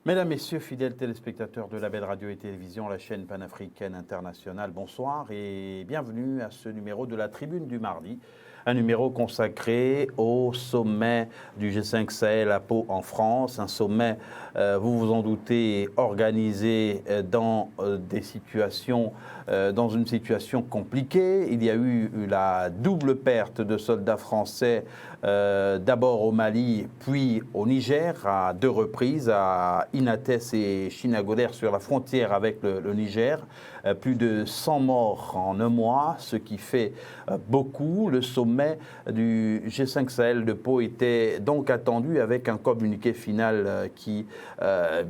Mesdames, Messieurs, fidèles téléspectateurs de la Belle Radio et Télévision, la chaîne panafricaine internationale, bonsoir et bienvenue à ce numéro de la Tribune du Mardi. Un numéro consacré au sommet du G5 Sahel à Pau en France, un sommet, vous vous en doutez, organisé dans dans une situation compliquée. Il y a eu la double perte de soldats français, d'abord au Mali, puis au Niger, à deux reprises, à Inates et Chinagoder sur la frontière avec le Niger. Plus de 100 morts en un mois, ce qui fait beaucoup. Le sommet du G5 Sahel de Pau était donc attendu avec un communiqué final qui,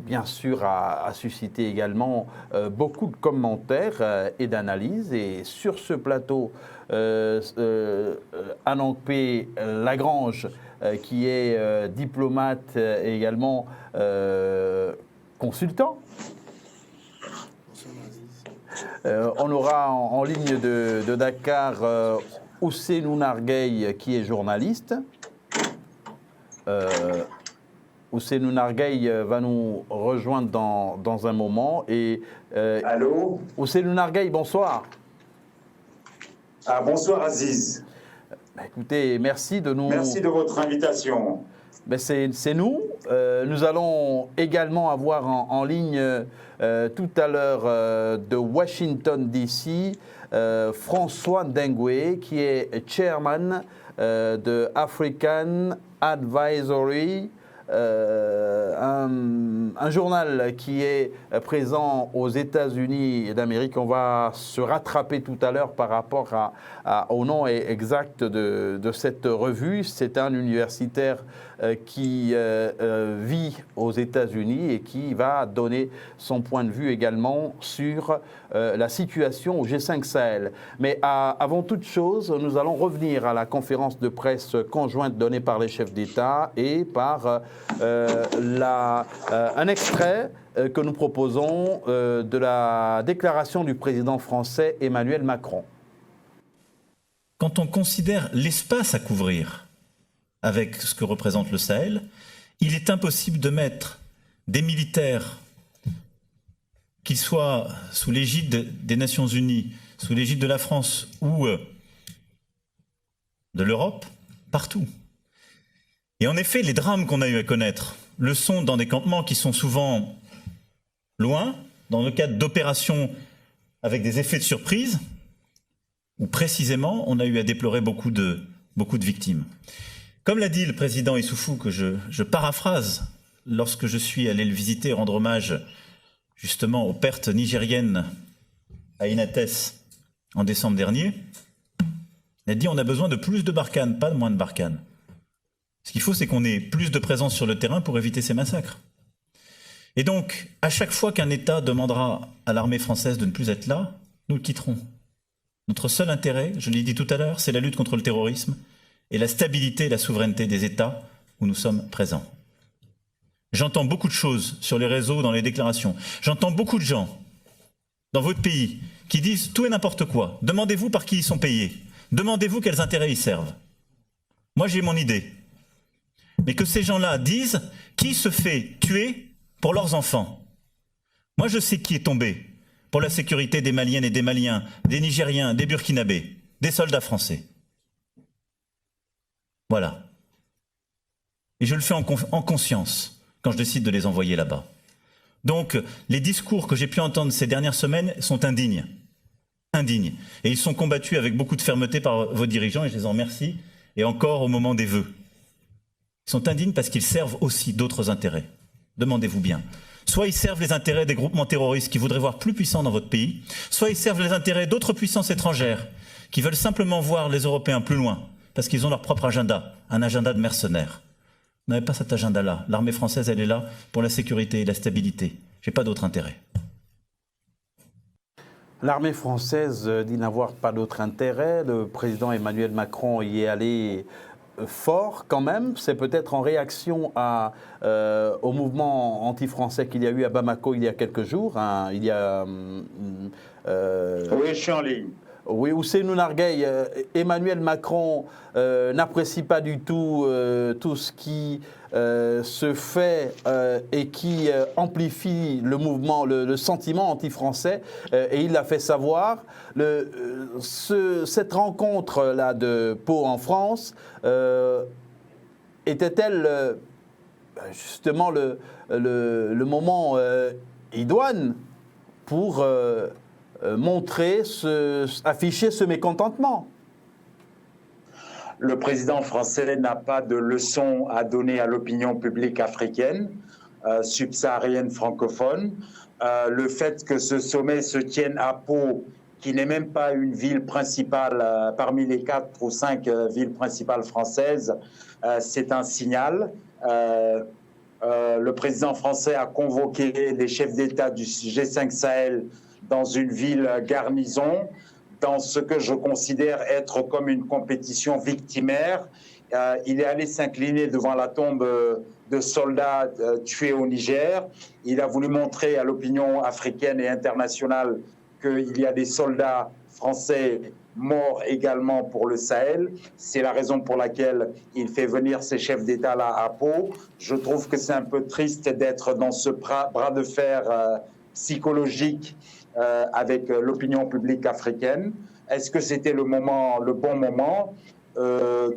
bien sûr, a suscité également beaucoup de commentaires et d'analyses. Et sur ce plateau, Anankpe Lagrange, qui est diplomate et également consultant. On aura en ligne de Dakar Ousseynou Nargueil, qui est journaliste. Ousseynou Nargueil va nous rejoindre dans un moment. Allô ? Ousseynou Nargueil, bonsoir. Ah, bonsoir Aziz. Écoutez, merci de nous... Merci de votre invitation. C'est nous. Nous allons également avoir en ligne tout à l'heure de Washington DC François Ndengwe, qui est chairman de African Advisory, un journal qui est présent aux États-Unis d'Amérique. On va se rattraper tout à l'heure par rapport au nom exact de cette revue. C'est un universitaire qui vit aux États-Unis et qui va donner son point de vue également sur la situation au G5 Sahel. Mais avant toute chose, nous allons revenir à la conférence de presse conjointe donnée par les chefs d'État et par un extrait que nous proposons de la déclaration du président français Emmanuel Macron. Quand on considère l'espace à couvrir avec ce que représente le Sahel, il est impossible de mettre des militaires, qu'ils soient sous l'égide des Nations Unies, sous l'égide de la France ou de l'Europe, partout. Et en effet, les drames qu'on a eu à connaître le sont dans des campements qui sont souvent loin, dans le cadre d'opérations avec des effets de surprise, où précisément on a eu à déplorer beaucoup de victimes. Comme l'a dit le président Issoufou, que je paraphrase, lorsque je suis allé le visiter et rendre hommage justement aux pertes nigériennes à Inates en décembre dernier, il a dit on a besoin de plus de Barkhane, pas de moins de Barkhane. Ce qu'il faut, c'est qu'on ait plus de présence sur le terrain pour éviter ces massacres. Et donc, à chaque fois qu'un État demandera à l'armée française de ne plus être là, nous le quitterons. Notre seul intérêt, je l'ai dit tout à l'heure, c'est la lutte contre le terrorisme et la stabilité et la souveraineté des États où nous sommes présents. J'entends beaucoup de choses sur les réseaux, dans les déclarations. J'entends beaucoup de gens dans votre pays qui disent tout et n'importe quoi. Demandez-vous par qui ils sont payés. Demandez-vous quels intérêts ils servent. Moi, j'ai mon idée. Mais que ces gens-là disent qui se fait tuer pour leurs enfants. Moi, je sais qui est tombé pour la sécurité des Maliennes et des Maliens, des Nigériens, des Burkinabés, des soldats français. Voilà. Et je le fais en conscience quand je décide de les envoyer là-bas. Donc, les discours que j'ai pu entendre ces dernières semaines sont indignes. Indignes. Et ils sont combattus avec beaucoup de fermeté par vos dirigeants, et je les en remercie, et encore au moment des vœux. Ils sont indignes parce qu'ils servent aussi d'autres intérêts. Demandez-vous bien. Soit ils servent les intérêts des groupements terroristes qui voudraient voir plus puissants dans votre pays, soit ils servent les intérêts d'autres puissances étrangères qui veulent simplement voir les Européens plus loin, parce qu'ils ont leur propre agenda, un agenda de mercenaires. Vous n'avez pas cet agenda-là. L'armée française, elle est là pour la sécurité et la stabilité. Je n'ai pas d'autre intérêt. L'armée française dit n'avoir pas d'autre intérêt. Le président Emmanuel Macron y est allé fort quand même. C'est peut-être en réaction au mouvement anti-français qu'il y a eu à Bamako il y a quelques jours. Oui, je suis en ligne. Oui, Ousseynou Nargueil, Emmanuel Macron n'apprécie pas du tout tout ce qui se fait et qui amplifie le mouvement, le sentiment anti-français, et il l'a fait savoir. Cette rencontre-là de Pau en France était-elle justement le moment idoine pour afficher ce mécontentement? Le président français n'a pas de leçon à donner à l'opinion publique africaine, subsaharienne francophone. Le fait que ce sommet se tienne à Pau, qui n'est même pas une ville principale parmi les 4 ou 5 villes principales françaises, c'est un signal. Le président français a convoqué les chefs d'État du G5 Sahel dans une ville garnison, dans ce que je considère être comme une compétition victimaire. Il est allé s'incliner devant la tombe de soldats tués au Niger. Il a voulu montrer à l'opinion africaine et internationale qu'il y a des soldats français morts également pour le Sahel. C'est la raison pour laquelle il fait venir ces chefs d'État-là à Pau. Je trouve que c'est un peu triste d'être dans ce bras de fer psychologique avec l'opinion publique africaine. Est-ce que c'était le bon moment?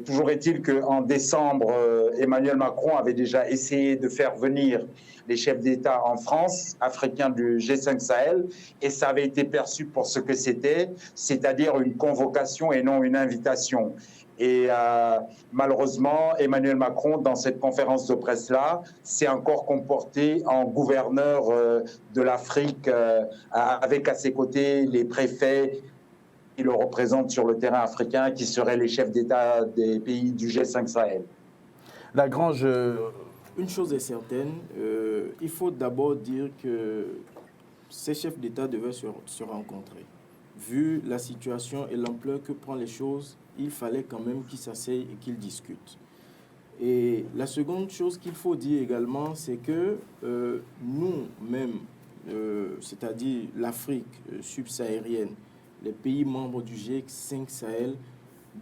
Toujours est-il qu'en décembre, Emmanuel Macron avait déjà essayé de faire venir les chefs d'État en France, africains du G5 Sahel, et ça avait été perçu pour ce que c'était, c'est-à-dire une convocation et non une invitation. Et malheureusement, Emmanuel Macron, dans cette conférence de presse-là, s'est encore comporté en gouverneur de l'Afrique, avec à ses côtés les préfets qui le représentent sur le terrain africain, qui seraient les chefs d'État des pays du G5 Sahel. Lagrange, une chose est certaine, il faut d'abord dire que ces chefs d'État devaient se rencontrer. Vu la situation et l'ampleur que prennent les choses, il fallait quand même qu'ils s'asseyent et qu'ils discutent. Et la seconde chose qu'il faut dire également, c'est que nous-mêmes, c'est-à-dire l'Afrique subsaharienne, les pays membres du G5 Sahel,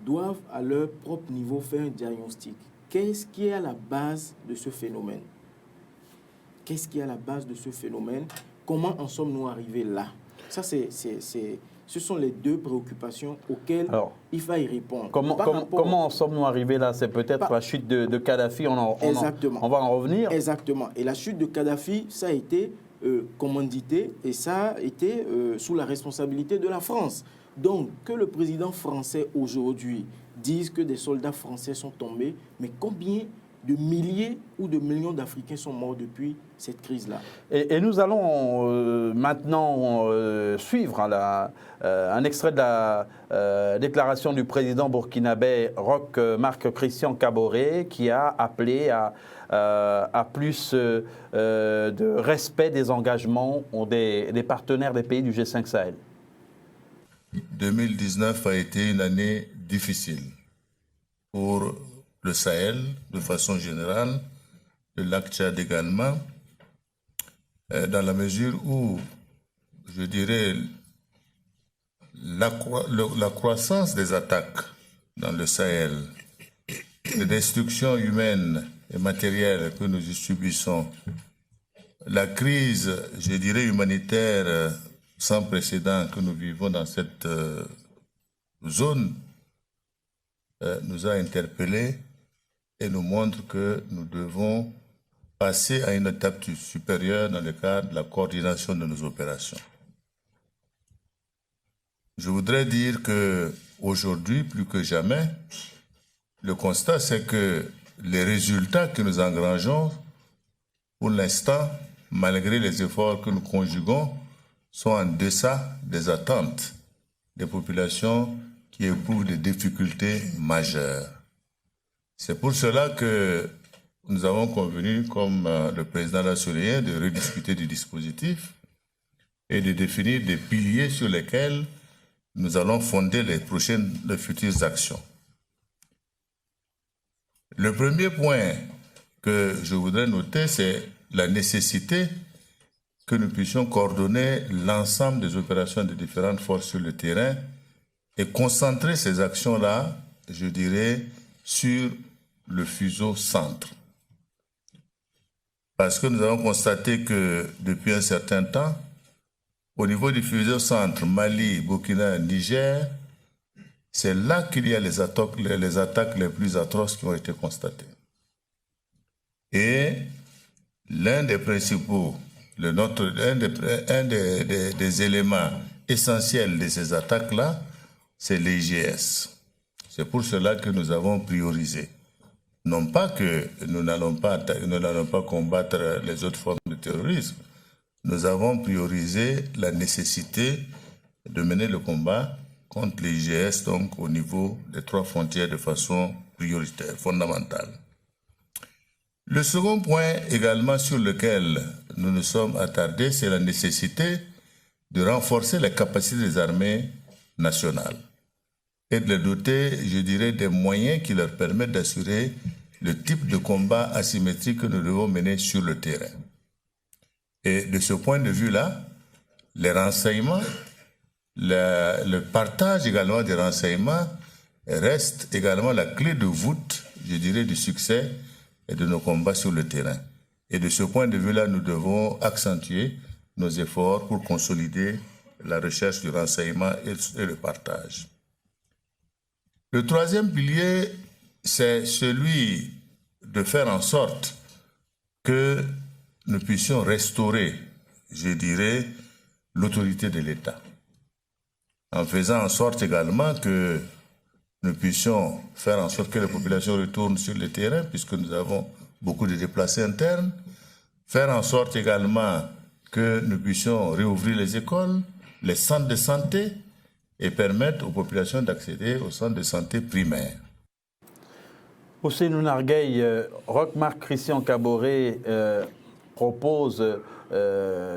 doivent à leur propre niveau faire un diagnostic. Qu'est-ce qui est à la base de ce phénomène? Qu'est-ce qui est à la base de ce phénomène? Comment en sommes-nous arrivés là? Ça, ce sont les deux préoccupations auxquelles il va y répondre. Comment en sommes-nous arrivés là? C'est peut-être la chute de Kadhafi, on va en revenir. Exactement. Et la chute de Kadhafi, ça a été commandité et ça a été sous la responsabilité de la France. Donc, que le président français aujourd'hui dise que des soldats français sont tombés, mais combien de milliers ou de millions d'Africains sont morts depuis cette crise-là? Et nous allons maintenant suivre un extrait de la déclaration du président burkinabé Roch Marc Christian Kaboré, qui a appelé à plus de respect des engagements des partenaires des pays du G5 Sahel. 2019 a été une année difficile pour le Sahel de façon générale, le lac Tchad également, dans la mesure où, je dirais, la croissance des attaques dans le Sahel, les destructions humaines et matérielles que nous y subissons, la crise, je dirais, humanitaire sans précédent que nous vivons dans cette zone, nous a interpellés et nous montre que nous devons passer à une étape supérieure dans le cadre de la coordination de nos opérations. Je voudrais dire qu'aujourd'hui, plus que jamais, le constat, c'est que les résultats que nous engrangeons, pour l'instant, malgré les efforts que nous conjuguons, sont en deçà des attentes des populations qui éprouvent des difficultés majeures. C'est pour cela que nous avons convenu, comme le président l'a souligné, de rediscuter du dispositif et de définir des piliers sur lesquels nous allons fonder les futures actions. Le premier point que je voudrais noter, c'est la nécessité que nous puissions coordonner l'ensemble des opérations des différentes forces sur le terrain et concentrer ces actions-là, je dirais, sur le fuseau centre. Parce que nous avons constaté que depuis un certain temps, au niveau du fuseau centre, Mali, Burkina, Niger, c'est là qu'il y a les attaques les plus atroces qui ont été constatées. Et l'un des principaux, un des éléments essentiels de ces attaques-là, c'est l'IGS. C'est pour cela que nous avons priorisé. Non pas que nous n'allons pas combattre les autres formes de terrorisme. Nous avons priorisé la nécessité de mener le combat contre l'IGS, donc au niveau des 3 frontières de façon prioritaire, fondamentale. Le second point également sur lequel nous nous sommes attardés, c'est la nécessité de renforcer les capacités des armées nationales et de les doter, je dirais, des moyens qui leur permettent d'assurer le type de combat asymétrique que nous devons mener sur le terrain. Et de ce point de vue-là, les renseignements, le partage également des renseignements reste également la clé de voûte, je dirais, du succès et de nos combats sur le terrain. Et de ce point de vue-là, nous devons accentuer nos efforts pour consolider la recherche du renseignement et le partage. Le troisième pilier, c'est celui de faire en sorte que nous puissions restaurer, je dirais, l'autorité de l'État. En faisant en sorte également que nous puissions faire en sorte que les populations retournent sur le terrain, puisque nous avons beaucoup de déplacés internes. Faire en sorte également que nous puissions réouvrir les écoles, les centres de santé, et permettre aux populations d'accéder aux centres de santé primaires. Ousseynou Nargueil, Roch-Marc Christian Kaboré propose,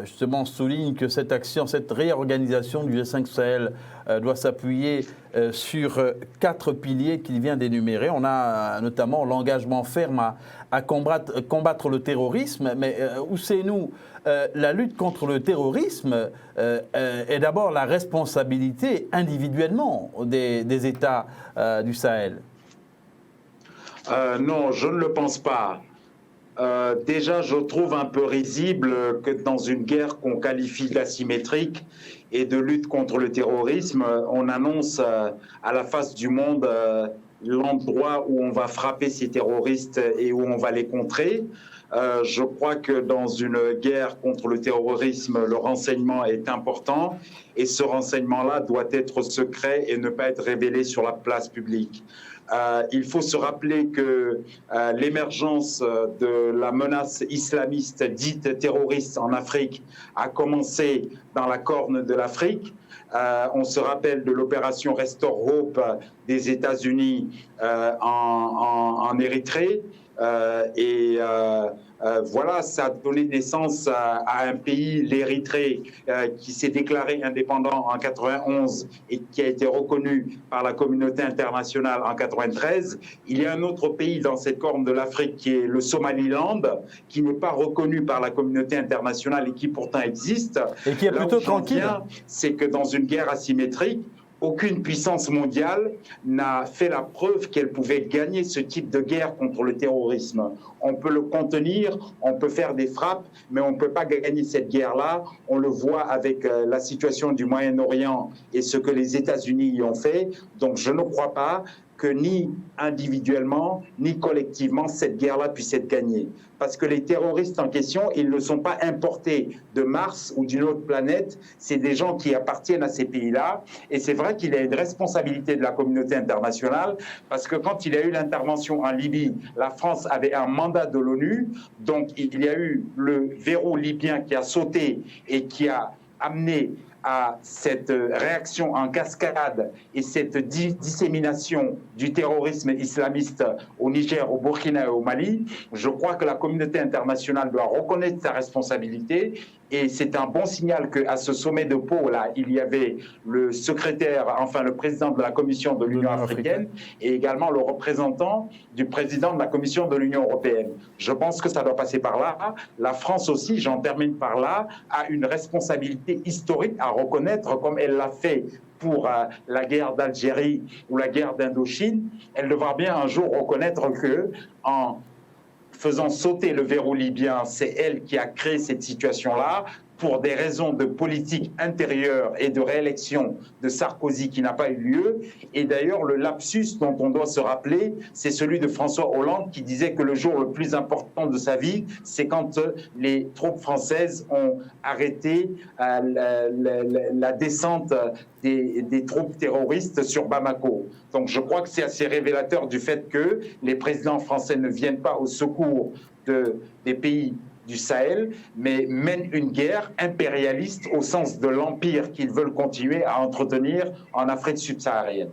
justement souligne que cette action, cette réorganisation du G5 Sahel doit s'appuyer sur 4 piliers qu'il vient d'énumérer. On a notamment l'engagement ferme à combattre le terrorisme, mais Ousseynou, la lutte contre le terrorisme est d'abord la responsabilité individuellement des États du Sahel. Non, je ne le pense pas. Déjà, je trouve un peu risible que dans une guerre qu'on qualifie d'asymétrique et de lutte contre le terrorisme, on annonce à la face du monde l'endroit où on va frapper ces terroristes et où on va les contrer. Je crois que dans une guerre contre le terrorisme, le renseignement est important et ce renseignement-là doit être secret et ne pas être révélé sur la place publique. Il faut se rappeler que l'émergence de la menace islamiste dite terroriste en Afrique a commencé dans la Corne de l'Afrique. On se rappelle de l'opération Restore Hope des États-Unis en Érythrée. Voilà, ça a donné naissance à un pays, l'Érythrée, qui s'est déclaré indépendant en 91 et qui a été reconnu par la communauté internationale en 93. Il y a un autre pays dans cette corne de l'Afrique qui est le Somaliland, qui n'est pas reconnu par la communauté internationale et qui pourtant existe. Et qui est plutôt tranquille. C'est que dans une guerre asymétrique, aucune puissance mondiale n'a fait la preuve qu'elle pouvait gagner ce type de guerre contre le terrorisme. On peut le contenir, on peut faire des frappes, mais on ne peut pas gagner cette guerre-là. On le voit avec la situation du Moyen-Orient et ce que les États-Unis y ont fait. Donc je ne crois pas que ni individuellement, ni collectivement, cette guerre-là puisse être gagnée. Parce que les terroristes en question, ils ne sont pas importés de Mars ou d'une autre planète, c'est des gens qui appartiennent à ces pays-là. Et c'est vrai qu'il y a une responsabilité de la communauté internationale, parce que quand il y a eu l'intervention en Libye, la France avait un mandat de l'ONU, donc il y a eu le verrou libyen qui a sauté et qui a amené à cette réaction en cascade et cette dissémination du terrorisme islamiste au Niger, au Burkina et au Mali. Je crois que la communauté internationale doit reconnaître sa responsabilité et c'est un bon signal qu'à ce sommet de Pau, là, il y avait le secrétaire, enfin le président de la Commission de l'Union africaine et également le représentant du président de la Commission de l'Union européenne. Je pense que ça doit passer par là. La France aussi, j'en termine par là, a une responsabilité historique à reconnaître, comme elle l'a fait pour la guerre d'Algérie ou la guerre d'Indochine, elle devra bien un jour reconnaître que, en faisant sauter le verrou libyen, c'est elle qui a créé cette situation-là, pour des raisons de politique intérieure et de réélection de Sarkozy qui n'a pas eu lieu. Et d'ailleurs, le lapsus dont on doit se rappeler, c'est celui de François Hollande qui disait que le jour le plus important de sa vie, c'est quand les troupes françaises ont arrêté la descente des troupes terroristes sur Bamako. Donc je crois que c'est assez révélateur du fait que les présidents français ne viennent pas au secours des pays du Sahel, mais mènent une guerre impérialiste au sens de l'empire qu'ils veulent continuer à entretenir en Afrique subsaharienne.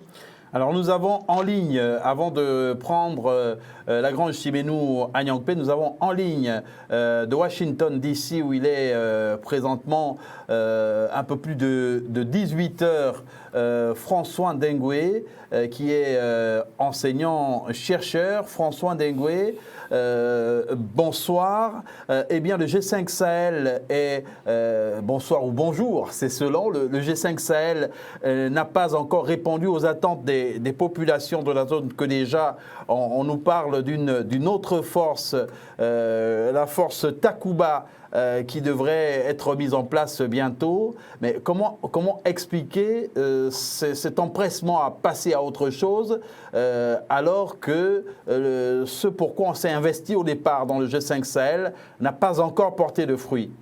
Alors nous avons en ligne, avant de prendre Lagrange Simenou à Nyangpé, nous avons en ligne de Washington DC, où il est présentement un peu plus de 18 heures, François Ndengwe, qui est enseignant-chercheur. François Ndengwe, bonsoir. Eh bien, le G5 Sahel est... bonsoir ou bonjour, c'est selon. Le G5 Sahel n'a pas encore répondu aux attentes des populations de la zone, que déjà on nous parle d'une autre force, la force Takuba, qui devrait être mise en place bientôt. Mais comment expliquer cet empressement à passer à autre chose, alors que ce pourquoi on s'est investi au départ dans le G5 Sahel n'a pas encore porté de fruits?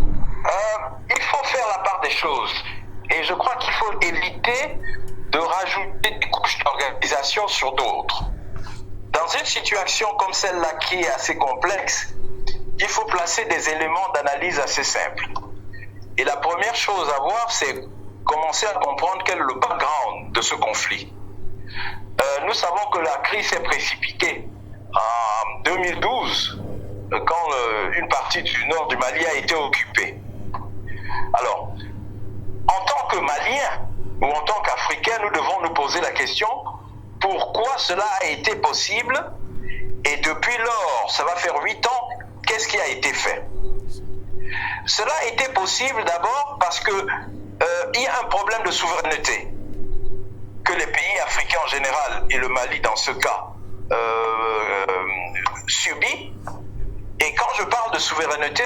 Il faut faire la part des choses. Et je crois qu'il faut éviter de rajouter des couches d'organisation sur d'autres. Dans une situation comme celle-là qui est assez complexe, il faut placer des éléments d'analyse assez simples. Et la première chose à voir, c'est commencer à comprendre quel est le background de ce conflit. Nous savons que la crise s'est précipitée en 2012, quand une partie du nord du Mali a été occupée. Alors, en tant que Maliens ou en tant qu'Africains, nous devons nous poser la question: pourquoi cela a été possible? Et depuis lors, ça va faire 8 ans, qu'est-ce qui a été fait? Cela a été possible d'abord parce que il y a un problème de souveraineté que les pays africains en général, et le Mali dans ce cas, subit. Et quand je parle de souveraineté,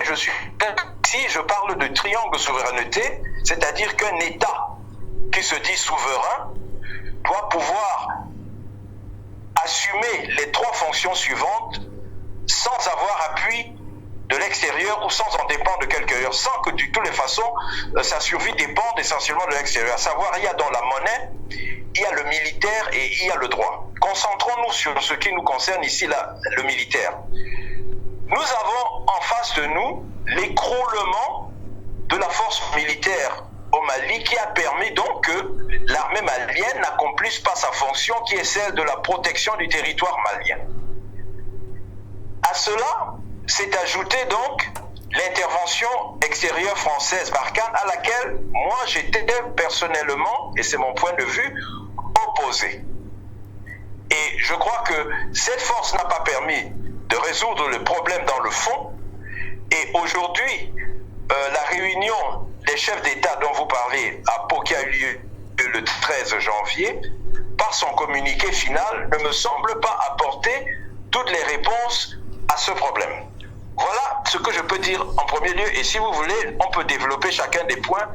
je parle de triangle de souveraineté, c'est-à-dire qu'un État qui se dit souverain doit pouvoir assumer les 3 fonctions suivantes sans avoir appui de l'extérieur ou sans en dépendre de quelqu'un, sans que de toutes les façons sa survie dépende essentiellement de l'extérieur. À savoir, il y a dans la monnaie, il y a le militaire et il y a le droit. Concentrons-nous sur ce qui nous concerne ici, là, le militaire. Nous avons en face de nous l'écroulement de la force militaire au Mali, qui a permis donc que l'armée malienne n'accomplisse pas sa fonction, qui est celle de la protection du territoire malien. À cela s'est ajoutée donc l'intervention extérieure française Barkhane, à laquelle moi j'étais personnellement, et c'est mon point de vue, opposé. Et je crois que cette force n'a pas permis de résoudre le problème dans le fond. Et aujourd'hui, la réunion des chefs d'État dont vous parlez à Pau, qui a eu lieu le 13 janvier, par son communiqué final, ne me semble pas apporter toutes les réponses à ce problème. Voilà ce que je peux dire en premier lieu, et si vous voulez, on peut développer chacun des points.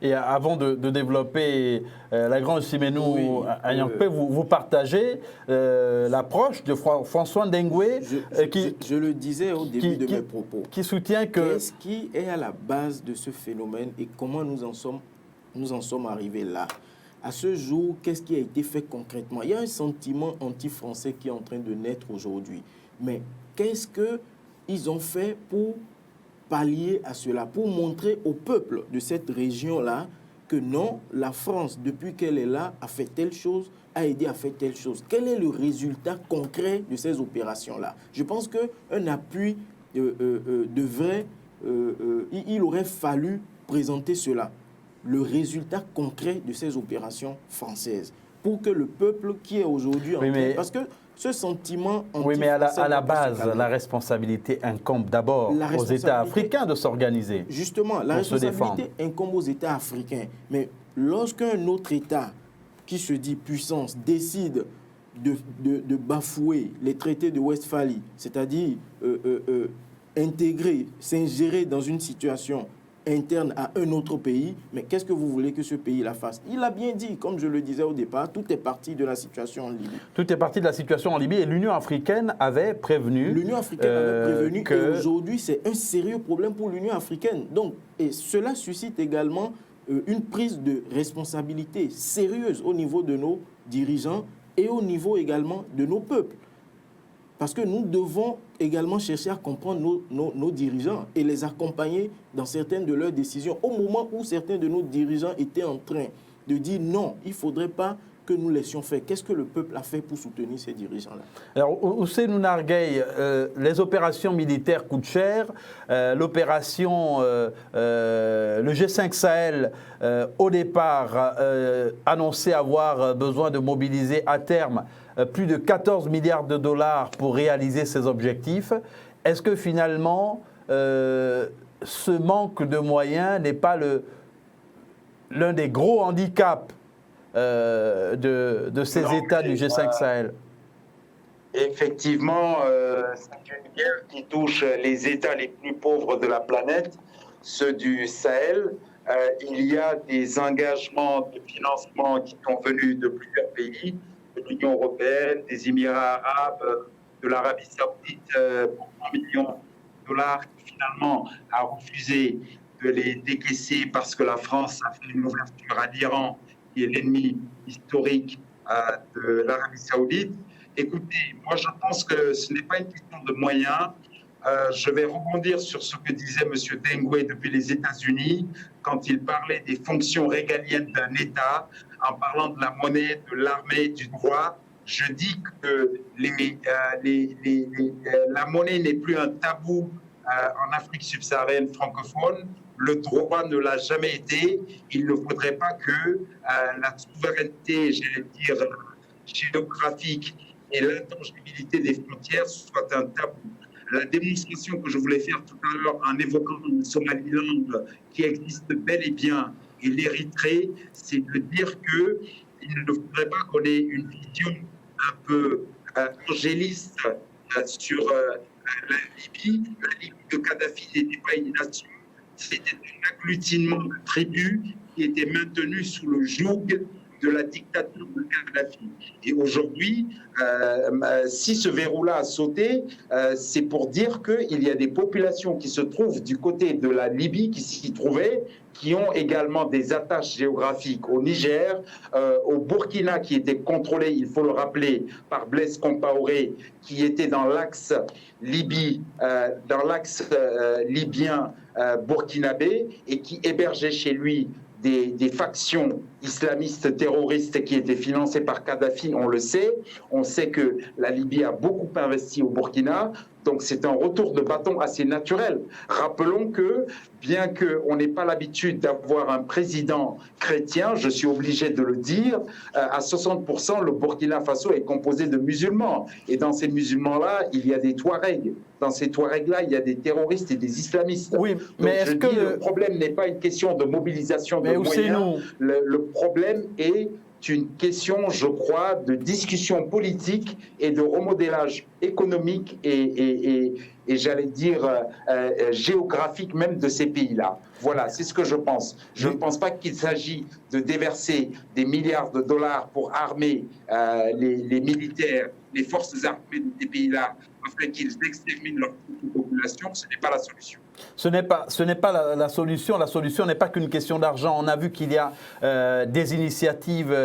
Et avant de développer Lagrange Simenou à Nyangpé, vous partagez l'approche de François Ndengwe, je le disais au début de mes propos, qui soutient que... Qu'est-ce qui est à la base de ce phénomène et comment nous en sommes arrivés là? À ce jour, qu'est-ce qui a été fait concrètement? Il y a un sentiment anti-français qui est en train de naître aujourd'hui. Mais qu'est-ce qu'ils ont fait pour pallier à cela, pour montrer au peuple de cette région-là que non, la France, depuis qu'elle est là, a fait telle chose, a aidé à faire telle chose? Quel est le résultat concret de ces opérations-là? Je pense qu'un appui devrait... il aurait fallu présenter cela. Le résultat concret de ces opérations françaises. pour que le peuple qui est aujourd'hui en train... Parce que ce sentiment... Oui, mais à la base, la responsabilité incombe d'abord aux États africains de s'organiser. Justement, la responsabilité incombe aux États africains. Mais lorsqu'un autre État qui se dit puissance décide de bafouer les traités de Westphalie, c'est-à-dire intégrer, s'ingérer dans une situation interne à un autre pays, mais qu'est-ce que vous voulez que ce pays la fasse? Il a bien dit, comme je le disais au départ, tout est parti de la situation en Libye. Tout est parti de la situation en Libye et l'Union africaine avait prévenu... L'Union africaine avait prévenu et aujourd'hui c'est un sérieux problème pour l'Union africaine. Donc, et cela suscite également une prise de responsabilité sérieuse au niveau de nos dirigeants et au niveau également de nos peuples. Parce que nous devons également chercher à comprendre nos dirigeants et les accompagner dans certaines de leurs décisions. Au moment où certains de nos dirigeants étaient en train de dire non, il ne faudrait pas que nous laissions faire. Qu'est-ce que le peuple a fait pour soutenir ces dirigeants-là? Alors, Ousseynou Nargueï, les opérations militaires coûtent cher. L'opération, le G5 Sahel, au départ, annonçait avoir besoin de mobiliser à terme plus de 14 milliards de dollars pour réaliser ces objectifs. Est-ce que finalement, ce manque de moyens n'est pas l'un des gros handicaps de ces États du G5 Sahel? Effectivement, c'est une guerre qui touche les États les plus pauvres de la planète, ceux du Sahel. Il y a des engagements de financement qui sont venus de plusieurs pays, de l'Union européenne, des Émirats arabes, de l'Arabie saoudite, pour 100 millions de dollars, qui finalement a refusé de les décaisser parce que la France a fait une ouverture à l'Iran, qui est l'ennemi historique de l'Arabie saoudite. Écoutez, moi je pense que ce n'est pas une question de moyens. Je vais rebondir sur ce que disait M. Dengue depuis les États-Unis quand il parlait des fonctions régaliennes d'un État, en parlant de la monnaie, de l'armée, du droit. Je dis que la monnaie n'est plus un tabou en Afrique subsaharienne francophone. Le droit ne l'a jamais été. Il ne faudrait pas que la souveraineté, j'allais dire, géographique et l'intangibilité des frontières soient un tabou. La démonstration que je voulais faire tout à l'heure en évoquant le Somaliland qui existe bel et bien et l'Érythrée, c'est de dire qu'il ne faudrait pas qu'on ait une vision un peu angéliste sur la Libye. La Libye de Kadhafi n'était pas une nation, c'était un agglutinement de tribus qui était maintenu sous le joug de la dictature de Kadhafi. Et aujourd'hui, si ce verrou-là a sauté, c'est pour dire qu'il y a des populations qui se trouvent du côté de la Libye, qui s'y trouvaient, qui ont également des attaches géographiques au Niger, au Burkina, qui était contrôlé, il faut le rappeler, par Blaise Compaoré, qui était dans l'axe Libye, dans l'axe libyen burkinabé, et qui hébergeait chez lui des factions islamistes terroristes qui étaient financées par Kadhafi, on le sait. On sait que la Libye a beaucoup investi au Burkina, donc c'est un retour de bâton assez naturel. Rappelons que, bien qu'on n'ait pas l'habitude d'avoir un président chrétien, je suis obligé de le dire, à 60%, le Burkina Faso est composé de musulmans. Et dans ces musulmans-là, il y a des Touaregs. Dans ces Touaregs-là, il y a des terroristes et des islamistes. Oui, mais est-ce que le problème n'est pas une question de mobilisation de moyens. Le problème est une question, je crois, de discussion politique et de remodélage économique et j'allais dire géographique même de ces pays-là. Voilà, c'est ce que je pense. Je ne pense pas qu'il s'agit de déverser des milliards de dollars pour armer les militaires, les forces armées de ces pays-là, afin qu'ils exterminent leur population. Ce n'est pas la solution. Ce n'est pas la solution. La solution n'est pas qu'une question d'argent. On a vu qu'il y a des initiatives,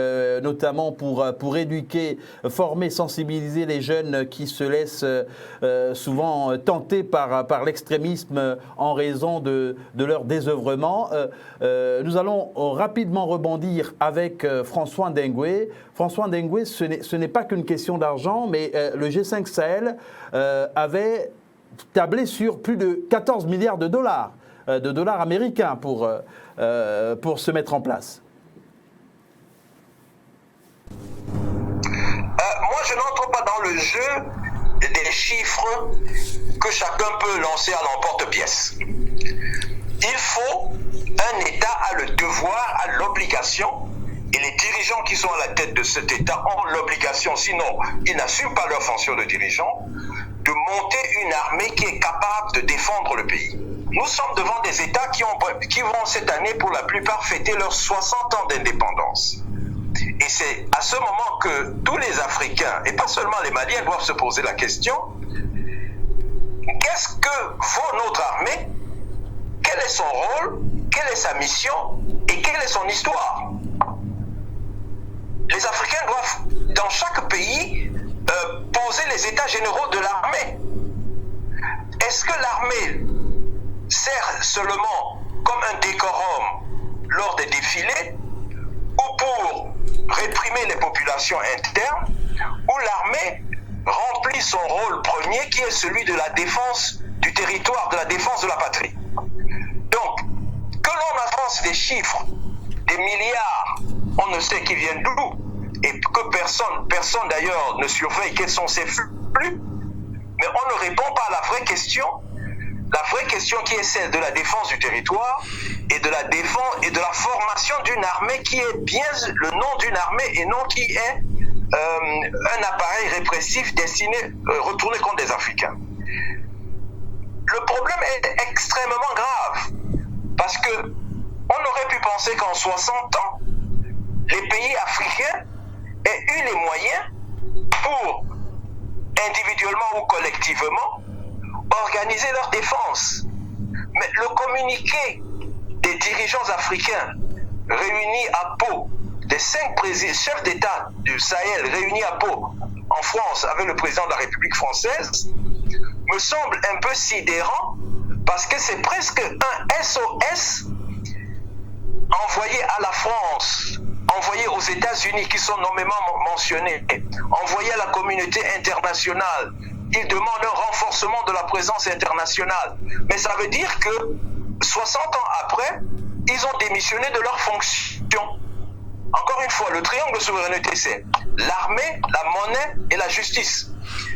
notamment pour éduquer, former, sensibiliser les jeunes qui se laissent souvent tenter par l'extrémisme en raison de leur désœuvrement. Nous allons rapidement rebondir avec François Dengue. François Dengue, ce n'est pas qu'une question d'argent, mais le G5 Sahel avait tablé sur plus de 14 milliards de dollars américains pour se mettre en place. moi, je n'entre pas dans le jeu des chiffres que chacun peut lancer à l'emporte-pièce. Il faut, un État a le devoir, a l'obligation, et les dirigeants qui sont à la tête de cet État ont l'obligation, sinon ils n'assument pas leur fonction de dirigeant, de monter une armée qui est capable de défendre le pays. Nous sommes devant des États qui vont cette année pour la plupart fêter leurs 60 ans d'indépendance. Et c'est à ce moment que tous les Africains, et pas seulement les Maliens, doivent se poser la question, qu'est-ce que vaut notre armée? Quel est son rôle? Quelle est sa mission? Et quelle est son histoire? Les Africains doivent, dans chaque pays, poser les états généraux de l'armée. Est-ce que l'armée sert seulement comme un décorum lors des défilés ou pour réprimer les populations internes, ou l'armée remplit son rôle premier qui est celui de la défense du territoire, de la défense de la patrie? Donc, que l'on avance des chiffres, des milliards, on ne sait qui viennent d'où, et que personne d'ailleurs ne surveille quels sont ces flux, mais on ne répond pas à la vraie question qui est celle de la défense du territoire et de la défense et de la formation d'une armée qui est bien le nom d'une armée et non qui est un appareil répressif destiné retourné contre des Africains. Le problème est extrêmement grave parce que on aurait pu penser qu'en 60 ans, les pays africains aient eu les moyens pour, individuellement ou collectivement, organiser leur défense. Mais le communiqué des dirigeants africains réunis à Pau, des 5 chefs d'État du Sahel réunis à Pau, en France, avec le président de la République française, me semble un peu sidérant parce que c'est presque un SOS envoyé à la France, envoyé aux États-Unis qui sont nommément mentionnés, envoyé à la communauté internationale. Ils demandent un renforcement de la présence internationale. Mais ça veut dire que 60 ans après, ils ont démissionné de leurs fonctions. Encore une fois, le triangle de souveraineté, c'est l'armée, la monnaie et la justice.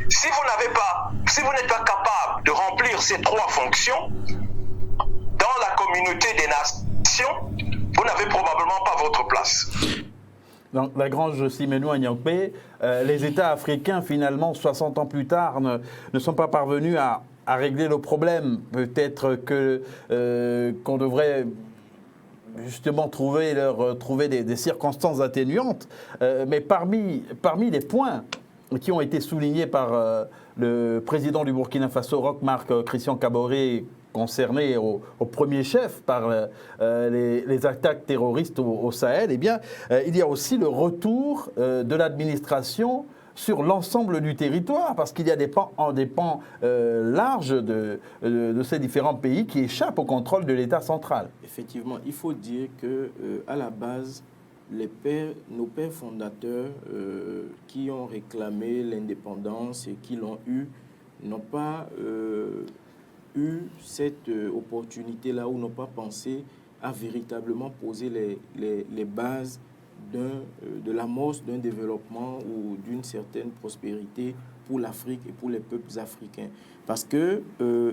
Si vous n'êtes pas capable de remplir ces 3 fonctions dans la communauté des nations, vous n'avez probablement pas votre place. Dans la grange Simenou à Niankpé, les États africains, finalement, 60 ans plus tard, ne sont pas parvenus à régler le problème. Peut-être qu'on devrait justement trouver des circonstances atténuantes. Mais parmi les points qui ont été soulignés par le président du Burkina Faso, Roch Marc Christian Kaboré, concerné au premier chef par les attaques terroristes au Sahel, eh bien, il y a aussi le retour de l'administration sur l'ensemble du territoire, parce qu'il y a des pans larges de ces différents pays qui échappent au contrôle de l'État central. Effectivement, il faut dire qu'à la base, nos pères fondateurs qui ont réclamé l'indépendance et qui l'ont eu, n'ont pas eu cette opportunité-là ou n'ont pas pensé à véritablement poser les bases de l'amorce d'un développement ou d'une certaine prospérité pour l'Afrique et pour les peuples africains. Parce que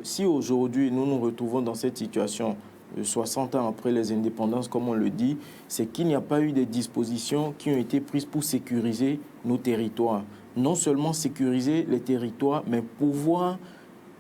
si aujourd'hui nous nous retrouvons dans cette situation 60 ans après les indépendances, comme on le dit, c'est qu'il n'y a pas eu de dispositions qui ont été prises pour sécuriser nos territoires. Non seulement sécuriser les territoires, mais pouvoir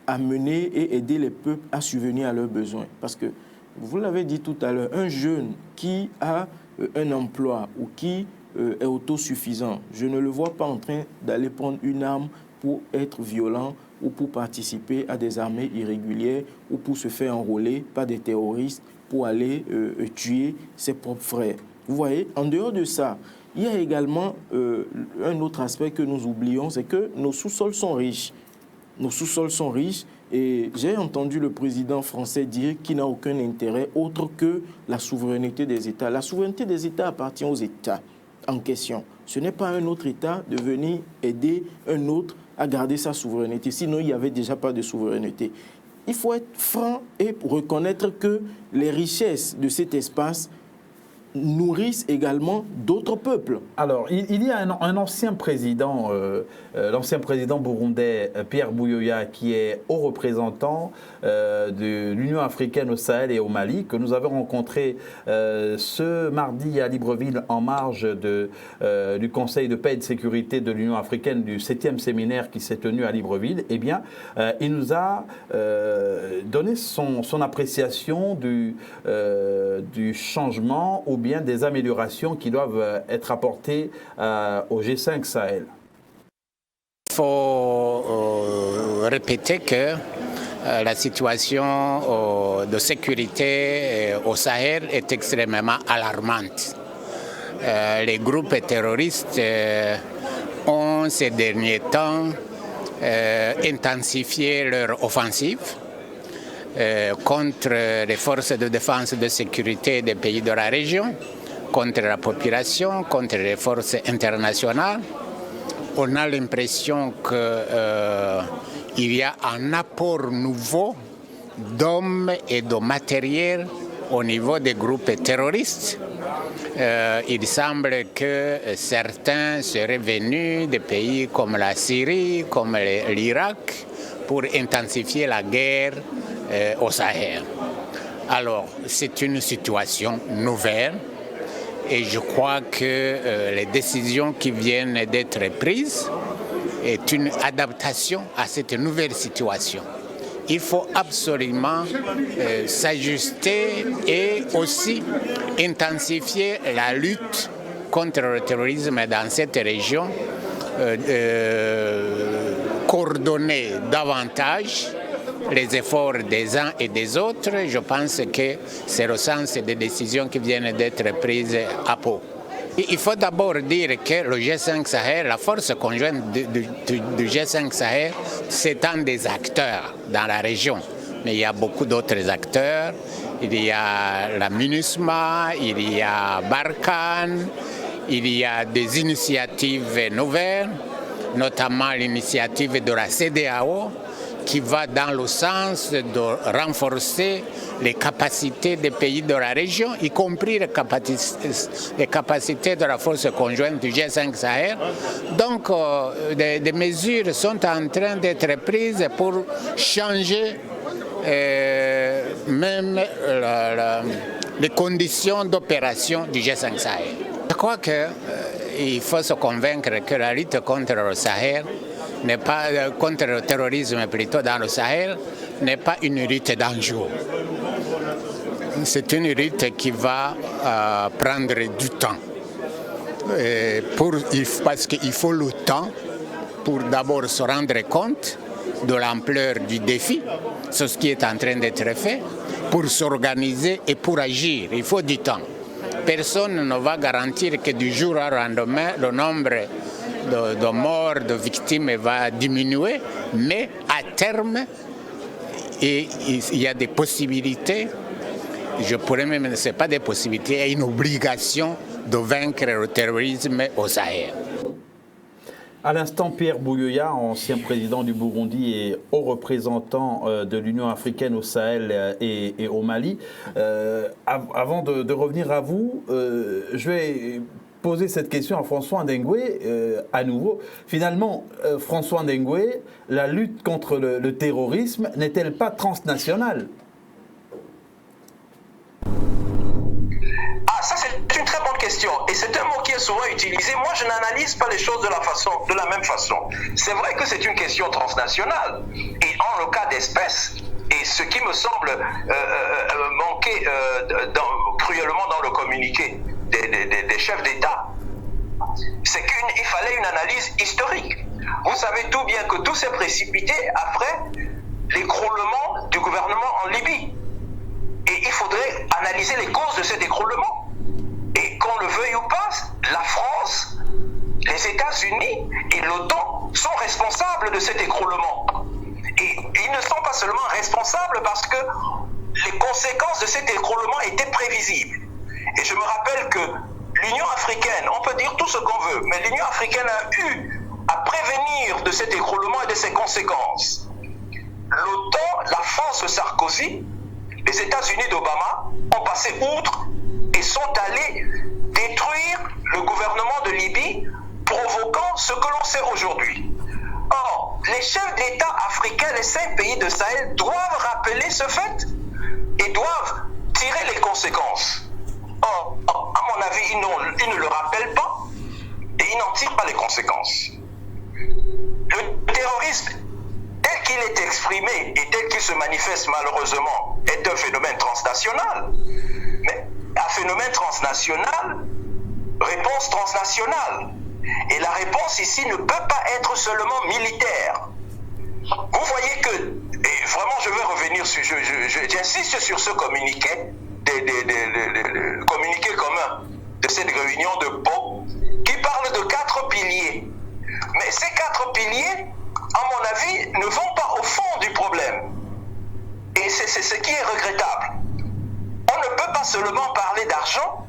amener et aider les peuples à subvenir à leurs besoins. Parce que, vous l'avez dit tout à l'heure, un jeune qui a un emploi ou qui est autosuffisant, je ne le vois pas en train d'aller prendre une arme pour être violent ou pour participer à des armées irrégulières ou pour se faire enrôler par des terroristes pour aller tuer ses propres frères. Vous voyez, en dehors de ça, il y a également un autre aspect que nous oublions, c'est que nos sous-sols sont riches. Nos sous-sols sont riches et j'ai entendu le président français dire qu'il n'a aucun intérêt autre que la souveraineté des États. La souveraineté des États appartient aux États en question. Ce n'est pas un autre État de venir aider un autre à garder sa souveraineté. Sinon, il n'y avait déjà pas de souveraineté. Il faut être franc et reconnaître que les richesses de cet espace nourrissent également d'autres peuples. Alors, il y a un ancien président, l'ancien président burundais Pierre Buyoya, qui est haut représentant de l'Union africaine au Sahel et au Mali, que nous avons rencontré ce mardi à Libreville en marge du Conseil de paix et de sécurité de l'Union africaine, du 7e séminaire qui s'est tenu à Libreville. Eh bien, il nous a donné son appréciation du changement ou bien des améliorations qui doivent être apportées au G5 Sahel. Il faut répéter que la situation de sécurité au Sahel est extrêmement alarmante. Les groupes terroristes ont ces derniers temps intensifié leur offensive contre les forces de défense et de sécurité des pays de la région, contre la population, contre les forces internationales. On a l'impression qu'il y a un apport nouveau d'hommes et de matériel au niveau des groupes terroristes. Il semble que certains seraient venus des pays comme la Syrie, comme l'Irak, pour intensifier la guerre au Sahel. Alors, c'est une situation nouvelle et je crois que les décisions qui viennent d'être prises est une adaptation à cette nouvelle situation. Il faut absolument s'ajuster et aussi intensifier la lutte contre le terrorisme dans cette région, coordonner davantage les efforts des uns et des autres. Je pense que c'est le sens des décisions qui viennent d'être prises à Pau. Il faut d'abord dire que le G5 Sahel, la force conjointe du G5 Sahel, c'est un des acteurs dans la région. Mais il y a beaucoup d'autres acteurs. Il y a la MINUSMA, il y a Barkhane, il y a des initiatives nouvelles, notamment l'initiative de la CEDEAO, qui va dans le sens de renforcer les capacités des pays de la région, y compris les capacités de la force conjointe du G5 Sahel. Donc, des mesures sont en train d'être prises pour changer même les conditions d'opération du G5 Sahel. Je crois qu'il faut se convaincre que la lutte contre le Sahel n'est pas contre le terrorisme plutôt dans le Sahel, n'est pas une lutte d'un jour. C'est une lutte qui va prendre du temps. Parce qu'il faut le temps pour d'abord se rendre compte de l'ampleur du défi, c'est ce qui est en train d'être fait, pour s'organiser et pour agir. Il faut du temps. Personne ne va garantir que du jour au lendemain, le nombre de morts, de victimes va diminuer, mais à terme, il y a des possibilités, je pourrais même, ce n'est pas des possibilités, il y a une obligation de vaincre le terrorisme au Sahel. À l'instant, Pierre Buyoya, ancien président du Burundi et haut représentant de l'Union africaine au Sahel et au Mali. Avant de revenir à vous, je vais poser cette question à François Ndengwe à nouveau. Finalement, François Ndengwe, la lutte contre le terrorisme n'est-elle pas transnationale ? Ah, ça c'est une très bonne question et c'est un mot qui est souvent utilisé. Moi, je n'analyse pas les choses de la même façon. C'est vrai que c'est une question transnationale et en le cas d'espèce, et ce qui me semble manquer cruellement dans le communiqué des chefs d'État, c'est qu'il fallait une analyse historique. Vous savez tout bien que tout s'est précipité après l'écroulement du gouvernement en Libye. Et il faudrait analyser les causes de cet écroulement. Et qu'on le veuille ou pas, la France, les États-Unis et l'OTAN sont responsables de cet écroulement. Et ils ne sont pas seulement responsables parce que les conséquences de cet écroulement étaient prévisibles. Et je me rappelle que l'Union africaine, on peut dire tout ce qu'on veut, mais l'Union africaine a eu à prévenir de cet écroulement et de ses conséquences. L'OTAN, la France Sarkozy, les États-Unis d'Obama ont passé outre et sont allés détruire le gouvernement de Libye, provoquant ce que l'on sait aujourd'hui. Or, les chefs d'État africains, les 5 pays de Sahel, doivent rappeler ce fait et doivent tirer les conséquences. Or, à mon avis, ils ne le rappellent pas et ils n'en tirent pas les conséquences. Le terrorisme, tel qu'il est exprimé et tel qu'il se manifeste malheureusement, est un phénomène transnational. Mais un phénomène transnational, réponse transnationale. Et la réponse ici ne peut pas être seulement militaire. Vous voyez que, et vraiment je vais revenir sur, j'insiste sur ce communiqué, communiqué commun de cette réunion de Pau, qui parle de 4 piliers. Mais ces 4 piliers, à mon avis, ne vont pas au fond du problème. Et c'est ce qui est regrettable. On ne peut pas seulement parler d'argent,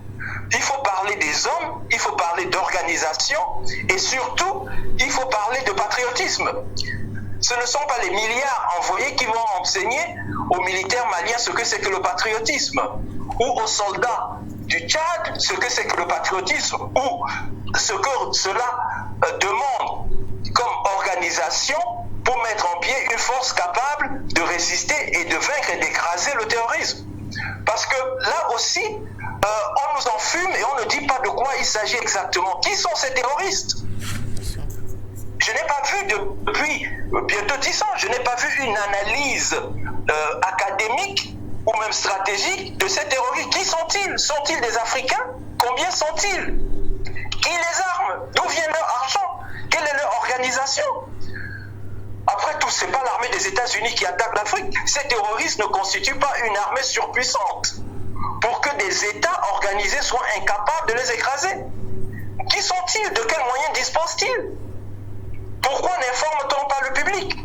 il faut parler des hommes, il faut parler d'organisation et surtout, il faut parler de patriotisme. Ce ne sont pas les milliards envoyés qui vont enseigner aux militaires maliens ce que c'est que le patriotisme, ou aux soldats du Tchad ce que c'est que le patriotisme, ou ce que cela demande comme organisation pour mettre en pied une force capable de résister et de vaincre et d'écraser le terrorisme. Parce que là aussi, on nous enfume et on ne dit pas de quoi il s'agit exactement. Qui sont ces terroristes? Je n'ai pas vu depuis bientôt 10 ans, je n'ai pas vu une analyse académique ou même stratégique de ces terroristes. Qui sont-ils? Sont-ils des Africains? Combien sont-ils? Qui les arme? D'où vient leur argent? Quelle est leur organisation? Après tout, ce n'est pas l'armée des États-Unis qui attaque l'Afrique. Ces terroristes ne constituent pas une armée surpuissante pour que des États organisés soient incapables de les écraser. Qui sont-ils? De quels moyens disposent-ils? Pourquoi n'informe-t-on pas le public?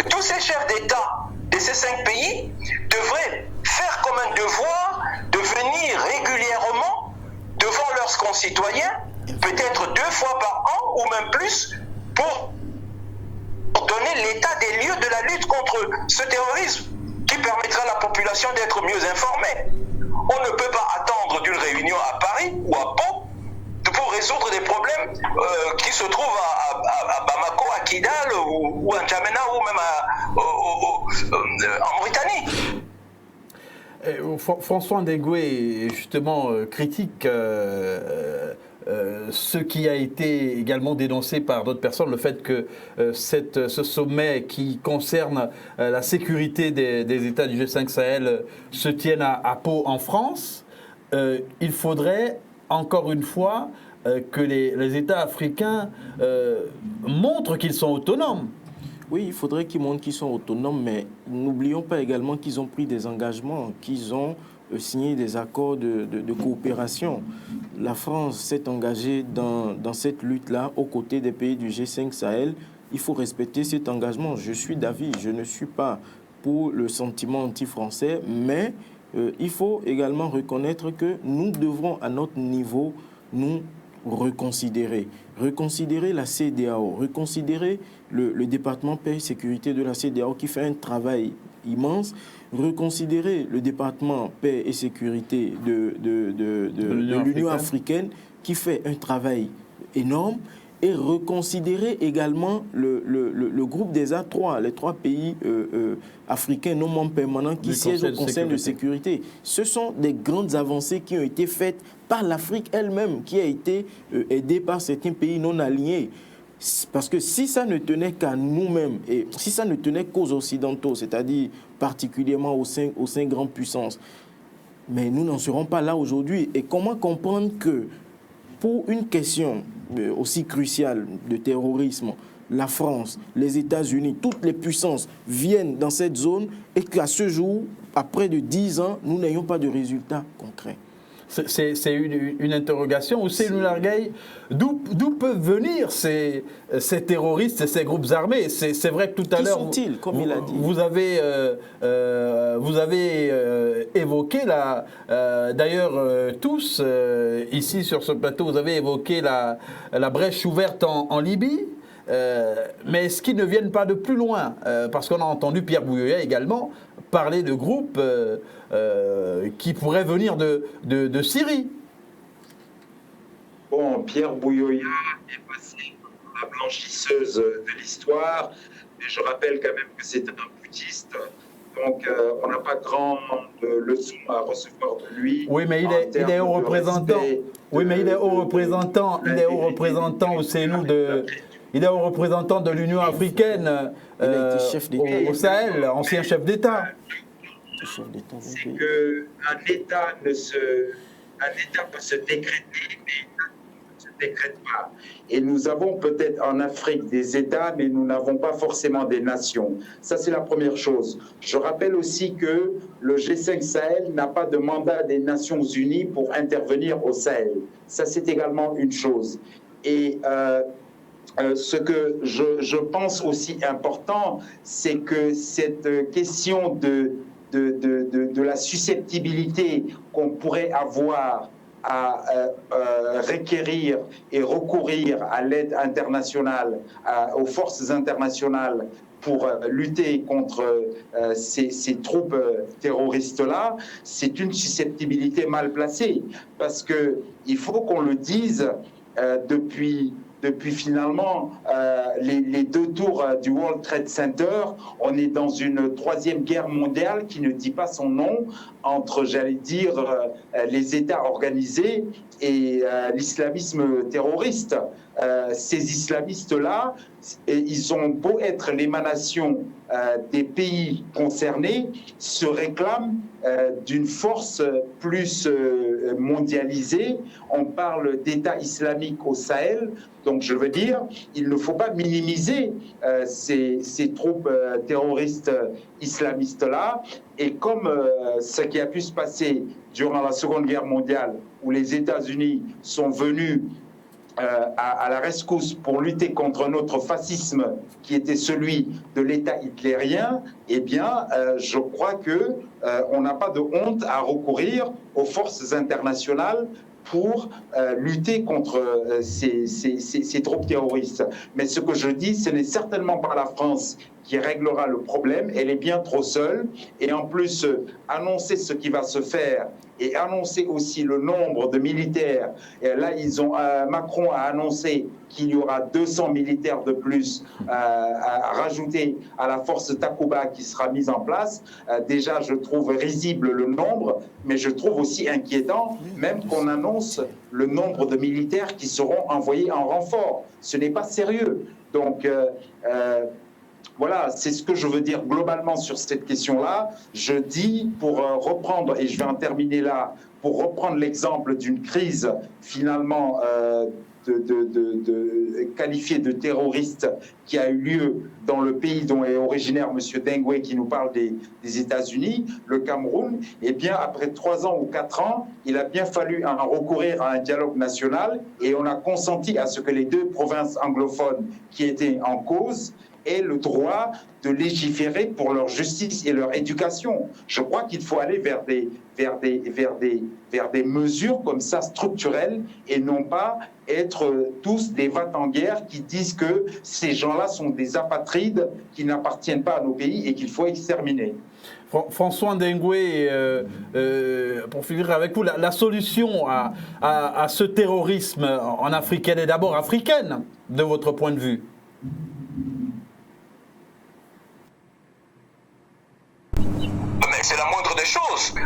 Tous ces chefs d'État de ces 5 pays devraient faire comme un devoir de venir régulièrement devant leurs concitoyens, peut-être 2 fois par an ou même plus, pour donner l'état des lieux de la lutte contre ce terrorisme qui permettra à la population d'être mieux informée. On ne peut pas attendre d'une réunion à Paris ou à Pau pour résoudre des problèmes qui se trouvent à Bamako, à Kidal ou à N'Djamena ou même en Mauritanie. François Ndégué, justement, critique ce qui a été également dénoncé par d'autres personnes, le fait que ce sommet qui concerne la sécurité des États du G5 Sahel se tienne à Pau en France. Il faudrait, encore une fois, que les États africains montrent qu'ils sont autonomes. Oui, il faudrait qu'ils montrent qu'ils sont autonomes, mais n'oublions pas également qu'ils ont pris des engagements, qu'ils ont signé des accords de coopération. La France s'est engagée dans cette lutte-là aux côtés des pays du G5 Sahel. Il faut respecter cet engagement. Je suis d'avis, je ne suis pas pour le sentiment anti-français, mais il faut également reconnaître que nous devrons à notre niveau nous reconsidérer la CEDEAO, reconsidérer le département paix et sécurité de la CEDEAO qui fait un travail immense, reconsidérer le département paix et sécurité de l'Union africaine qui fait un travail énorme, et reconsidérer également le groupe des A3, les 3 pays africains non membres permanents qui siègent au Conseil de sécurité. Ce sont des grandes avancées qui ont été faites par l'Afrique elle-même, qui a été aidée par certains pays non alignés. Parce que si ça ne tenait qu'à nous-mêmes, et si ça ne tenait qu'aux Occidentaux, c'est-à-dire particulièrement aux 5 grandes puissances, mais nous n'en serons pas là aujourd'hui. Et comment comprendre que pour une question aussi cruciale de terrorisme, la France, les États-Unis, toutes les puissances viennent dans cette zone et qu'à ce jour, après de 10 ans, nous n'ayons pas de résultats concrets? C'est une interrogation. Ousseynou Largueil, d'où peuvent venir ces terroristes, ces groupes armés? C'est vrai que tout à l'heure... Qui sont-ils, comme il a dit? Vous avez évoqué, d'ailleurs tous, ici sur ce plateau, vous avez évoqué la brèche ouverte en Libye. Mais est-ce qu'ils ne viennent pas de plus loin? Parce qu'on a entendu Pierre Bouyoya également parler de groupes qui pourraient venir de Syrie. Bon, Pierre Bouyoya est passé comme la blanchisseuse de l'histoire, mais je rappelle quand même que c'est un bouddhiste, donc on n'a pas grande leçon à recevoir de lui. Oui, mais il est haut représentant. Oui, mais il est haut représentant. Il est haut représentant au CNU il est haut représentant de l'Union africaine au Sahel, ancien chef d'État. C'est qu'un État peut se décréter, mais ne se décrète pas. Et nous avons peut-être en Afrique des États, mais nous n'avons pas forcément des nations. Ça, c'est la première chose. Je rappelle aussi que le G5 Sahel n'a pas de mandat des Nations Unies pour intervenir au Sahel. Ça, c'est également une chose. Et ce que je pense aussi important, c'est que cette question de la susceptibilité qu'on pourrait avoir à requérir et recourir à l'aide internationale, aux forces internationales pour lutter contre ces troupes terroristes-là, c'est une susceptibilité mal placée. Parce qu'il faut qu'on le dise, depuis finalement les deux tours du World Trade Center, on est dans une troisième guerre mondiale qui ne dit pas son nom entre, j'allais dire, les États organisés et l'islamisme terroriste. Ces islamistes-là, ils ont beau être l'émanation des pays concernés, se réclament d'une force plus mondialisée. On parle d'État islamique au Sahel, donc je veux dire, il ne faut pas minimiser ces troupes terroristes islamistes-là. Et comme ce qui a pu se passer durant la Seconde Guerre mondiale, où les États-Unis sont venus à la rescousse pour lutter contre notre fascisme qui était celui de l'État hitlérien, eh bien, je crois que on n'a pas de honte à recourir aux forces internationales pour lutter contre ces troupes terroristes. Mais ce que je dis, ce n'est certainement pas la France qui réglera le problème, elle est bien trop seule. Et en plus, annoncer ce qui va se faire et annoncer aussi le nombre de militaires. Et là, Macron a annoncé qu'il y aura 200 militaires de plus à rajouter à la force Takuba qui sera mise en place. Déjà, je trouve risible le nombre, mais je trouve aussi inquiétant, même qu'on annonce le nombre de militaires qui seront envoyés en renfort. Ce n'est pas sérieux. Donc, voilà, c'est ce que je veux dire globalement sur cette question-là. Je dis, pour reprendre, et je vais en terminer là, pour reprendre l'exemple d'une crise finalement qualifiée de terroriste qui a eu lieu dans le pays dont est originaire M. Dengwe, qui nous parle des États-Unis, le Cameroun, eh bien, après 3 ans ou 4 ans, il a bien fallu recourir à un dialogue national et on a consenti à ce que les 2 provinces anglophones qui étaient en cause aient le droit de légiférer pour leur justice et leur éducation. Je crois qu'il faut aller vers des mesures comme ça structurelles et non pas être tous des va-t-en-guerre qui disent que ces gens-là sont des apatrides qui n'appartiennent pas à nos pays et qu'il faut exterminer. François Dengwe, pour finir avec vous, la solution à ce terrorisme en Afrique, elle est d'abord africaine, de votre point de vue? C'est la moindre des choses. Et on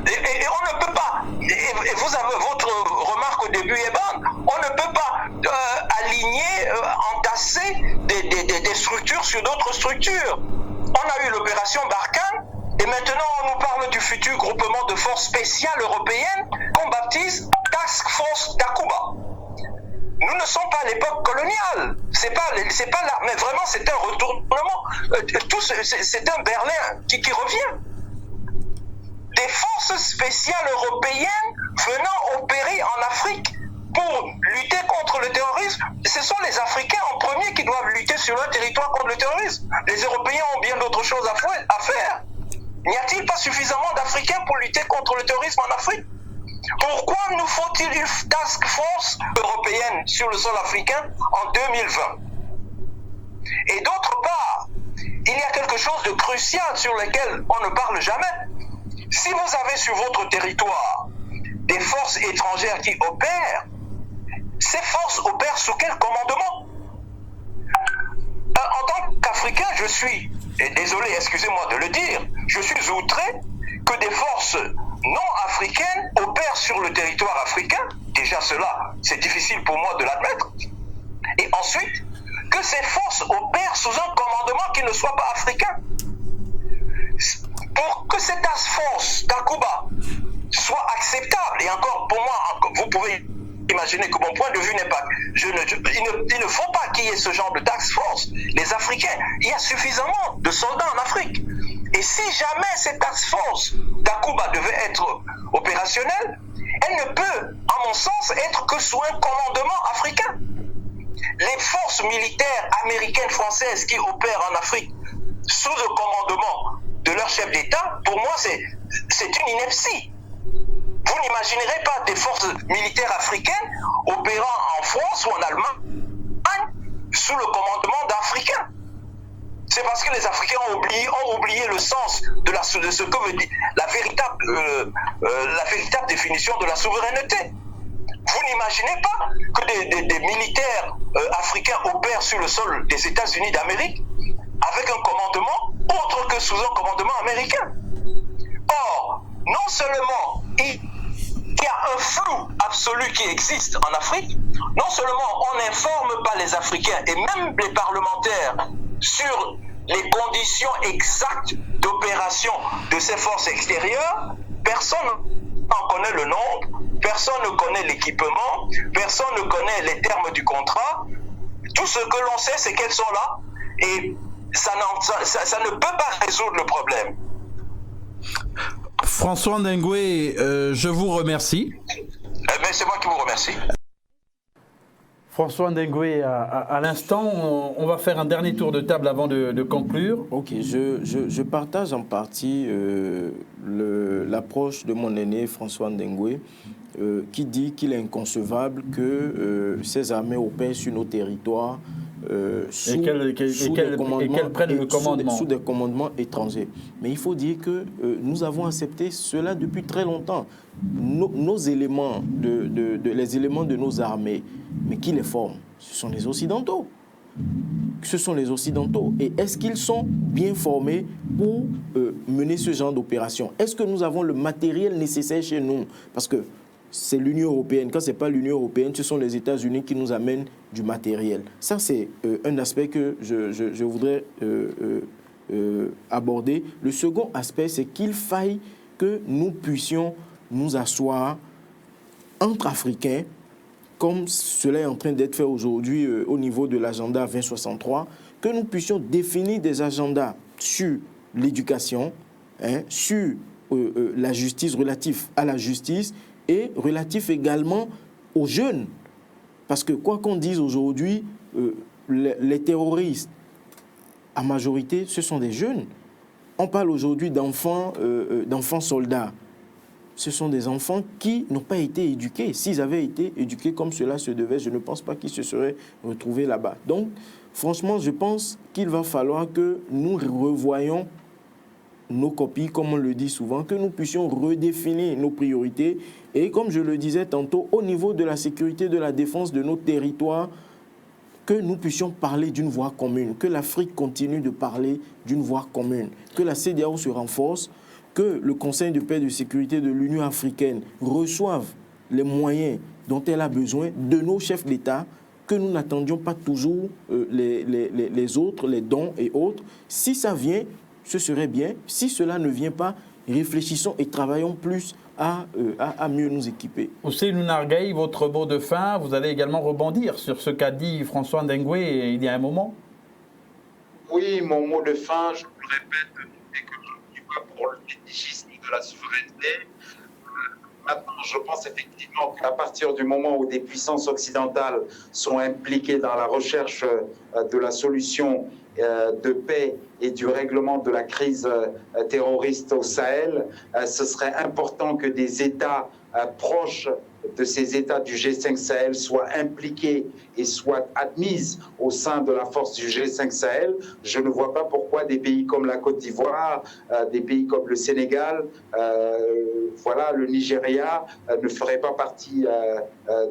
ne peut pas, et vous avez votre remarque au début est bonne, on ne peut pas aligner, entasser des structures sur d'autres structures. On a eu l'opération Barkhane, et maintenant on nous parle du futur groupement de forces spéciales européennes qu'on baptise Task Force Takuba. Nous ne sommes pas à l'époque coloniale. C'est pas là, mais vraiment c'est un retournement. C'est un Berlin qui revient. Des forces spéciales européennes venant opérer en Afrique pour lutter contre le terrorisme. Ce sont les Africains en premier qui doivent lutter sur leur territoire contre le terrorisme. Les Européens ont bien d'autres choses à faire. N'y a-t-il pas suffisamment d'Africains pour lutter contre le terrorisme en Afrique? Pourquoi nous faut-il une task force européenne sur le sol africain en 2020? Et d'autre part, il y a quelque chose de crucial sur lequel on ne parle jamais. Si vous avez sur votre territoire des forces étrangères qui opèrent, ces forces opèrent sous quel commandement? En tant qu'Africain, je suis, et désolé, excusez-moi de le dire, je suis outré que des forces non africaines opèrent sur le territoire africain. Déjà cela, c'est difficile pour moi de l'admettre. Et ensuite, que ces forces opèrent sous un commandement qui ne soit pas africain. Pour que cette task force Takuba soit acceptable, et encore pour moi, vous pouvez imaginer que mon point de vue n'est pas... il ne faut pas qu'il y ait ce genre de task force. Les Africains, il y a suffisamment de soldats en Afrique. Et si jamais cette task force Takuba devait être opérationnelle, elle ne peut, à mon sens, être que sous un commandement africain. Les forces militaires américaines, françaises qui opèrent en Afrique sous le commandement de leur chef d'État, pour moi, c'est une ineptie. Vous n'imaginerez pas des forces militaires africaines opérant en France ou en Allemagne sous le commandement d'Africains. C'est parce que les Africains ont oublié le sens de ce que veut dire la véritable définition de la souveraineté. Vous n'imaginez pas que des militaires africains opèrent sur le sol des États-Unis d'Amérique avec un commandement autre que sous un commandement américain. Or, non seulement il y a un flou absolu qui existe en Afrique, non seulement on n'informe pas les Africains et même les parlementaires sur les conditions exactes d'opération de ces forces extérieures, personne n'en connaît le nombre, personne ne connaît l'équipement, personne ne connaît les termes du contrat. Tout ce que l'on sait, c'est qu'elles sont là et ça ne peut pas résoudre le problème. François Ndengwe, je vous remercie. C'est moi qui vous remercie. François Ndengwe, à l'instant, on va faire un dernier tour de table avant de conclure. Ok, je partage en partie l'approche de mon aîné François Ndengwe, qui dit qu'il est inconcevable que ces armées opèrent sur nos territoires sous des commandements étrangers. Mais il faut dire que nous avons accepté cela depuis très longtemps. Nos éléments, les éléments de nos armées, mais qui les forment? Ce sont les Occidentaux. Ce sont les Occidentaux. Et est-ce qu'ils sont bien formés pour mener ce genre d'opération? Est-ce que nous avons le matériel nécessaire chez nous? Parce que c'est l'Union européenne. Quand ce n'est pas l'Union européenne, ce sont les États-Unis qui nous amènent du matériel. Ça, c'est un aspect que je voudrais aborder. Le second aspect, c'est qu'il faille que nous puissions nous asseoir entre Africains, comme cela est en train d'être fait aujourd'hui au niveau de l'agenda 2063, que nous puissions définir des agendas sur l'éducation, sur la justice, relatif à la justice, et relatif également aux jeunes. Parce que quoi qu'on dise aujourd'hui, les terroristes, à majorité, ce sont des jeunes. On parle aujourd'hui d'enfants soldats. Ce sont des enfants qui n'ont pas été éduqués. S'ils avaient été éduqués comme cela se devait, je ne pense pas qu'ils se seraient retrouvés là-bas. Donc, franchement, je pense qu'il va falloir que nous revoyions nos copies, comme on le dit souvent, que nous puissions redéfinir nos priorités. Et comme je le disais tantôt, au niveau de la sécurité, de la défense de nos territoires, que nous puissions parler d'une voix commune, que l'Afrique continue de parler d'une voix commune, que la CEDEAO se renforce, que le Conseil de paix et de sécurité de l'Union africaine reçoive les moyens dont elle a besoin de nos chefs d'État, que nous n'attendions pas toujours les autres, les dons et autres. Si ça vient, ce serait bien. Si cela ne vient pas, réfléchissons et travaillons plus à mieux nous équiper. Ousseynou Nargueï, votre mot de fin, vous allez également rebondir sur ce qu'a dit François Ndengwe il y a un moment. Oui, mon mot de fin, je le répète, est que je ne dis pas pour le fétichisme de la souveraineté. Maintenant, je pense effectivement qu'à partir du moment où des puissances occidentales sont impliquées dans la recherche de la solution de paix et du règlement de la crise terroriste au Sahel, ce serait important que des États proches de ces États du G5 Sahel soient impliquées et soient admises au sein de la force du G5 Sahel, je ne vois pas pourquoi des pays comme la Côte d'Ivoire, des pays comme le Sénégal, le Nigeria ne feraient pas partie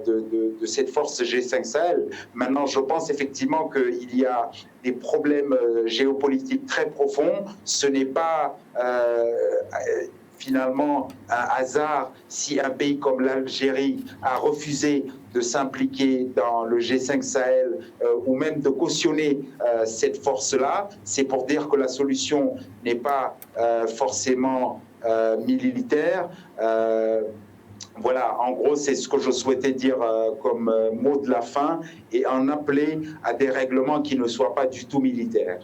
de cette force G5 Sahel. Maintenant, je pense effectivement qu'il y a des problèmes géopolitiques très profonds. Ce n'est pas finalement un hasard si un pays comme l'Algérie a refusé de s'impliquer dans le G5 Sahel ou même de cautionner cette force-là. C'est pour dire que la solution n'est pas forcément militaire. Voilà, en gros, c'est ce que je souhaitais dire comme mot de la fin et en appeler à des règlements qui ne soient pas du tout militaires.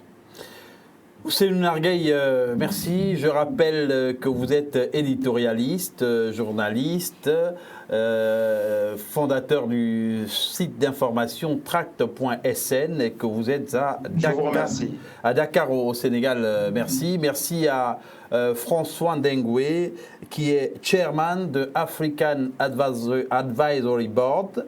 Ousseynou Nargueil, merci. Je rappelle que vous êtes éditorialiste, journaliste, fondateur du site d'information tract.sn et que vous êtes à Dakar au Sénégal. Merci. Merci à François Ndengwe, qui est chairman de African Advisory Board,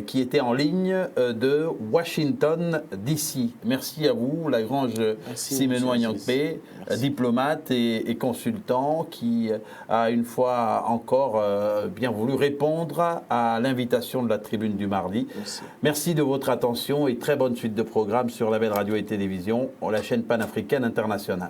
qui était en ligne de Washington DC. Merci à vous, Lagrange Simenon-Nyangpe, diplomate et consultant, qui a une fois encore bien voulu répondre à l'invitation de la Tribune du mardi. Merci de votre attention et très bonne suite de programme sur la belle radio et télévision, la chaîne panafricaine internationale.